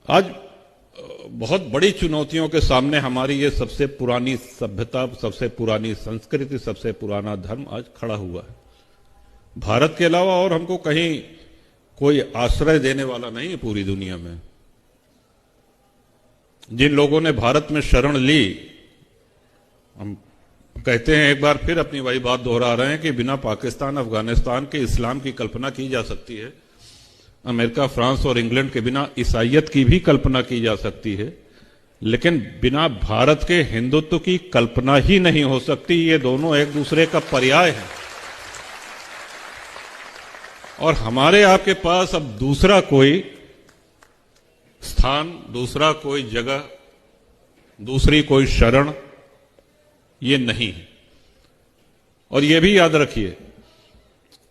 आज बहुत बड़ी चुनौतियों के सामने हमारी ये सबसे पुरानी सभ्यता, सबसे पुरानी संस्कृति, सबसे पुराना धर्म आज खड़ा हुआ है। भारत के अलावा और हमको कहीं कोई आश्रय देने वाला नहीं है पूरी दुनिया में। जिन लोगों ने भारत में शरण ली, हम कहते हैं, एक बार फिर अपनी वही बात दोहरा रहे हैं कि बिना पाकिस्तान, अफगानिस्तान के इस्लाम की कल्पना की जा सकती है। अमेरिका, फ्रांस और इंग्लैंड के बिना ईसाइयत की भी कल्पना की जा सकती है, लेकिन बिना भारत के हिंदुत्व की कल्पना ही नहीं हो सकती। ये दोनों एक दूसरे का पर्याय है। और हमारे आपके पास अब दूसरा कोई स्थान, दूसरा कोई जगह, दूसरी कोई शरण ये नहीं है। और ये भी याद रखिए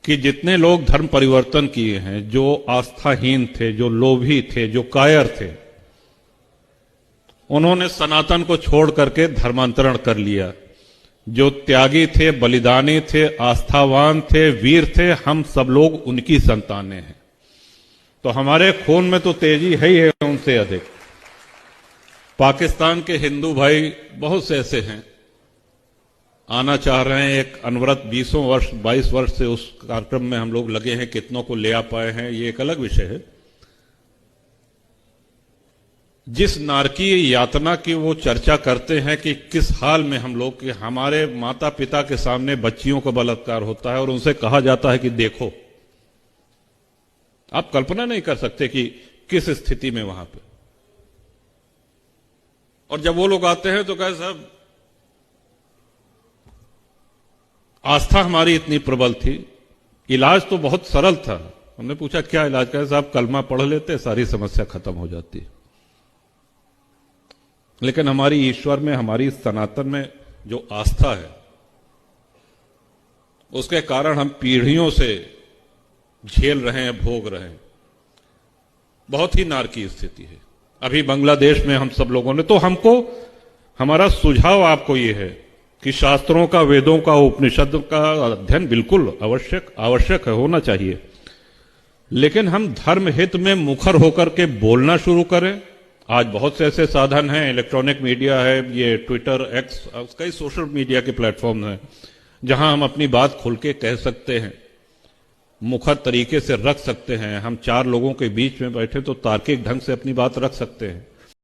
कि जितने लोग धर्म परिवर्तन किए हैं, जो आस्थाहीन थे, जो लोभी थे, जो कायर थे, उन्होंने सनातन को छोड़ करके धर्मांतरण कर लिया। जो त्यागी थे, बलिदानी थे, आस्थावान थे, वीर थे, हम सब लोग उनकी संतानें हैं। तो हमारे खून में तो तेजी है ही है उनसे अधिक। पाकिस्तान के हिंदू भाई बहुत से ऐसे हैं, आना चाह रहे हैं। एक अनवरत 22 वर्ष से उस कार्यक्रम में हम लोग लगे हैं, कितनों को ले आ पाए हैं ये एक अलग विषय है। जिस नारकीय यातना की वो चर्चा करते हैं कि किस हाल में हम लोग, कि हमारे माता पिता के सामने बच्चियों का बलात्कार होता है और उनसे कहा जाता है कि देखो, आप कल्पना नहीं कर सकते कि किस स्थिति में वहां पे। और जब वो लोग आते हैं तो कहे, साहब आस्था हमारी इतनी प्रबल थी, इलाज तो बहुत सरल था। हमने पूछा क्या इलाज? कहे, साहब कलमा पढ़ लेते, सारी समस्या खत्म हो जाती। लेकिन हमारी ईश्वर में, हमारी सनातन में जो आस्था है, उसके कारण हम पीढ़ियों से झेल रहे हैं, भोग रहे हैं। बहुत ही नारकीय स्थिति है। अभी बांग्लादेश में हम सब लोगों ने, तो हमको, हमारा सुझाव आपको यह है कि शास्त्रों का, वेदों का, उपनिषद का अध्ययन बिल्कुल आवश्यक है, होना चाहिए। लेकिन हम धर्म हित में मुखर होकर के बोलना शुरू करें। आज बहुत से ऐसे साधन हैं, इलेक्ट्रॉनिक मीडिया है, ये ट्विटर, एक्स, कई सोशल मीडिया के प्लेटफॉर्म हैं, जहां हम अपनी बात खुल के कह सकते हैं, मुखर तरीके से रख सकते हैं। हम 4 लोगों के बीच में बैठे तो तार्किक ढंग से अपनी बात रख सकते हैं।